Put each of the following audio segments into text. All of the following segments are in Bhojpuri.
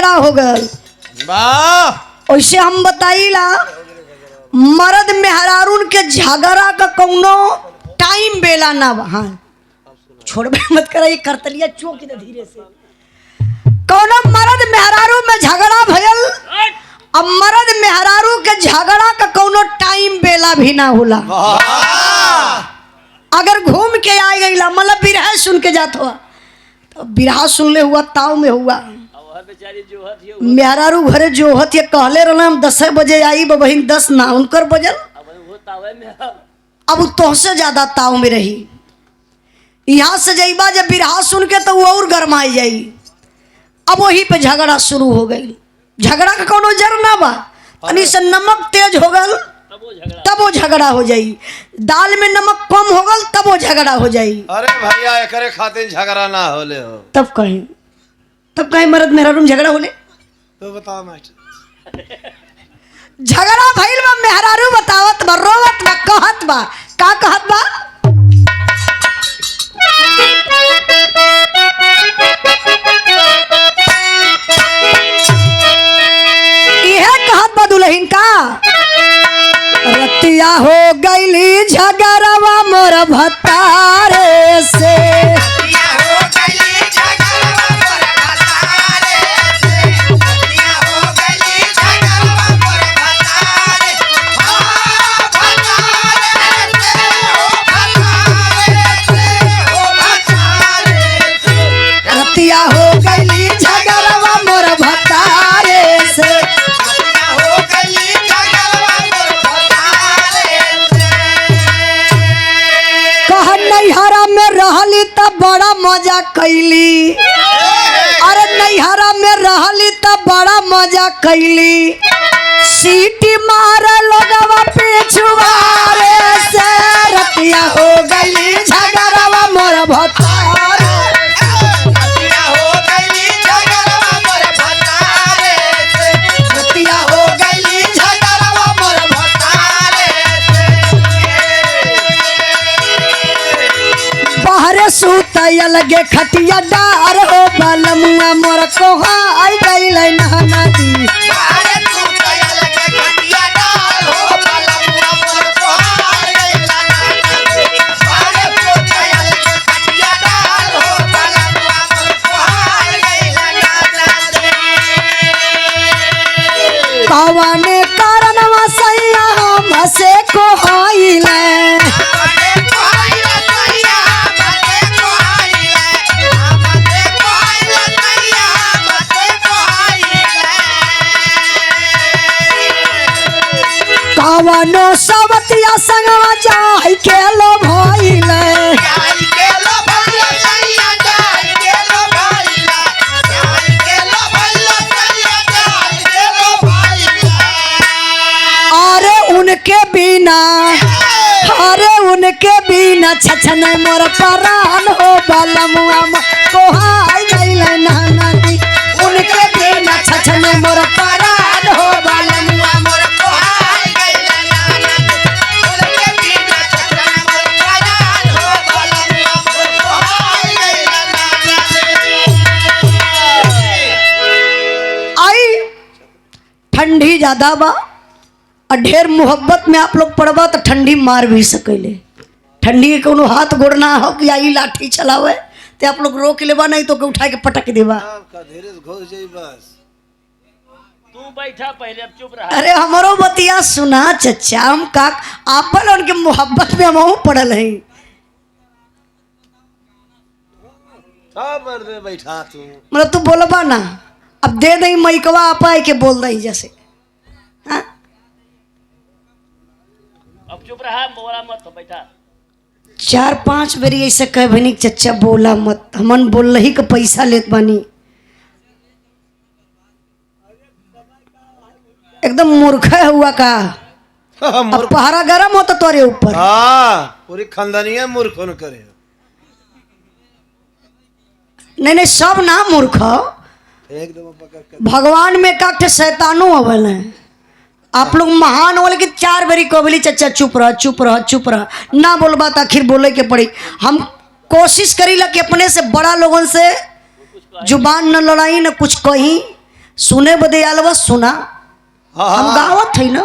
झगड़ा हो गल। वैसे हम बताइला मर्द मेहरारून के झगड़ा का कौनो टाइम बेला ना वहाँ छोड़बे मत कर करतलिया चौक दे धीरे से। कौनो मर्द मेहरारू में झगड़ा भयल अब मर्द मेहरारू के झगड़ा का कौनो टाइम बेला भी ना होला। अगर घूम के आ गई मतलब बिरहा सुन के जात हुआ तो बिरहा सुन ले हुआ ताव में हुआ मेहरारू घरे जोहत ये कहले रहना हम 10 बजे आई बहिन 10 ना उनकर बजल अब तोहसे ज्यादा ताव में रही। यहाँ से जइबा जब बिरहा सुन के तो वो और गरमाई जाई। अब वही पे झगड़ा शुरू हो गई। झगड़ा का कोनो जर ना बा तनी से नमक तेज हो गल तब वो झगड़ा हो जाई। दाल में नमक कम हो गल तब वो झगड़ा हो जाई। अरे भैया एकरे खातिर झगड़ा ना होले हो तब कहीं मर्द मेहरारू में झगड़ा होले तो बताओ मास्टर। झगड़ा भइल बा मेहरारू बतावत बा रोवत बा कहत बा का कहत बा इहे कहत बा दुल्हन का रतिया हो गईली झगड़वा मोर भतारे से। रतिया हो गईली झगड़वा मोर भतारे से। कह नैहरा में रहली तब बड़ा मजा कैली। अरे नैहरा में रहली तब बड़ा मजा कैली। सीटी मारे लोगवा पिछुआरे से। रतिया हो गईली झगड़वा मोर भतारे। सूतय लगे खटिया डार हो बलमुआ मोर कोहा आई गई नहाना दी। कवाने कारणवा सैया हम से कोहाइले। कवनो सवतिया संगवा जाई के लो भइले। उनके बिना छछन मोर परान हो बलमुआ कोहा आई गईले नहाना दी। उनके बिना छछन मोर परान हो बलमुआ मोर कोहा आई गईले नहाना दी। उनके बिना छछन मोर परान हो बलमुआ मोर कोहा आई गईले नहाना दी। आई ठंडी ज्यादा बा और ढेर मोहब्बत में आप लोग पड़बा तो ठंडी मार भी सकेले। ठंडी के कोनो हाथ गोड़ ना हो कि आई लाठी चलावे ते आप लोग रोक लेबा नहीं तो के उठा के पटक देबा। बस तू बैठा पहले अब चुप रहा। अरे हमारो बतिया सुना चचा हम का आपन उनके मोहब्बत में हम पड़ल है। सब बैठा तू मतलब तू बोलबा ना अब दे दई मैकवा आपा के बोल दई जैसे। हाँ? अब चुप रहा बोला मत तो बैठा। 4-5 बेरी ऐसे कह बनी चचा बोला मत हमन बोल रही का पैसा लेत बानी। एकदम मूर्ख हुआ का अब पहरा गरम होता तोरे ऊपर। पूरी खानदानिया मूर्ख न करे। नहीं सब ना मूर्ख भगवान में का शैतानो अवल है। आप लोग महान हो लेकिन 4 बेरी कोबली चचा चुप रह चुप रह चुप रह ना बोलबा तो आखिर बोले के पड़ी। हम कोशिश करीला कि अपने से बड़ा लोगों से जुबान न लड़ाई न कुछ कहीं सुने बदे आलवा सुना हाँ हम गावत है ना।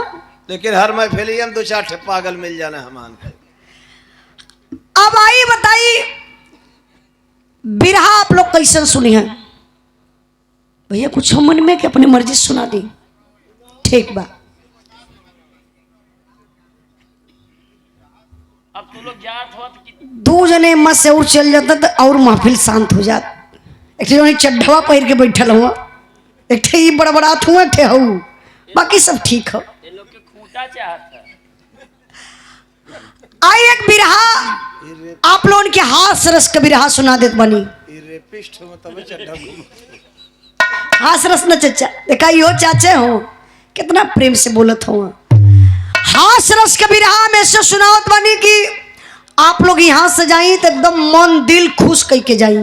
लेकिन हर महफिली हम 2-4 ठे पागल मिल जाना हमान के। अब आई बताई बिरहा आप लोग कैसे सुनी है भैया? कुछ मन में कि अपनी मर्जी सुना दी, ठीक बा। अब तू लोग जात हो तो कि- 2 जने मत से और चल जाता तो और महफिल शांत हो जात। एक ठे चड्ढवा पहिर के बैठल हुआ, एक ठे बड़बड़ात हुआ, एक ठे हूँ, बाकी सब ठीक हो। ये लोग के खूंटा चाहता है। आई एक बिरहा आप लोगों के हास रस का बिरहा सुना देत बनी। रेपिस्ट हो तब चड्ढा घूम। हास रस न चचा देखा यो चाचे हो कितना प्रेम से बोलत हो। हास रस का बिरहा में से सुनावत बनी कि आप लोग यहाँ से जाई तो एकदम मन दिल खुश कह के जाई।